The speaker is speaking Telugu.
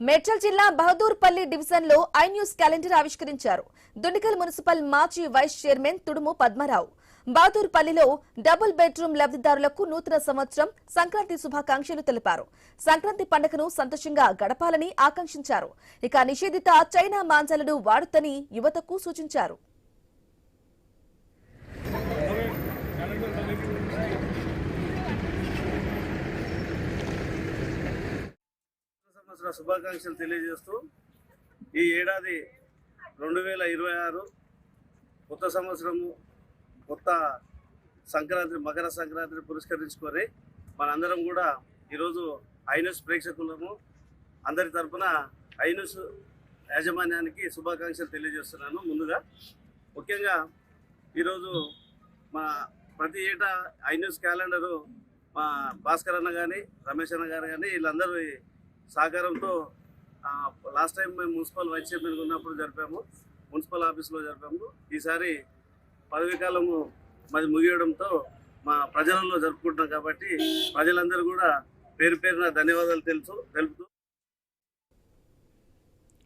మేడ్చల్ జిల్లా బహదూర్పల్లి డివిజన్ లో ఐ న్యూస్ క్యాలెండర్ ఆవిష్కరించారు. దుండిగల్ మున్సిపల్ మాజీ వైస్ చైర్మన్ తుడుము పద్మరావు బహదూర్పల్లిలో డబుల్ బెడ్రూమ్ లబ్ధిదారులకు నూతన సంవత్సరం సంక్రాంతి శుభాకాంక్షలు తెలిపారు. సంక్రాంతి పండుగను సంతోషంగా గడపాలని ఆకాంక్షించారు. ఇక నిషేధిత చైనా మాంజాలను వాడొద్దని యువతకు సూచించారు. శుభాకాంక్షలు తెలియజేస్తూ ఈ ఏడాది 2026 కొత్త సంవత్సరము కొత్త సంక్రాంతి మకర సంక్రాంతిని పురస్కరించుకొని మనందరం కూడా ఈరోజు ఐ న్యూస్ ప్రేక్షకులము అందరి తరఫున ఐ న్యూస్ యాజమాన్యానికి శుభాకాంక్షలు తెలియజేస్తున్నాను. ముందుగా ముఖ్యంగా ఈరోజు మా ప్రతి ఏటా ఐ న్యూస్ క్యాలెండరు మా భాస్కర్ అన్న కానీ రమేష్ అన్న గారు కానీ వీళ్ళందరూ సహకారంతో లాస్ట్ టైం మేము మున్సిపల్ వైస్ చైర్మన్ ఉన్నప్పుడు జరిపాము, మున్సిపల్ ఆఫీస్లో జరిపాము. ఈసారి పదవీ కాలము మాది ముగియడంతో మా ప్రజలలో జరుపుకుంటున్నాం కాబట్టి ప్రజలందరూ కూడా పేరు పేరున ధన్యవాదాలు తెలుపుతూ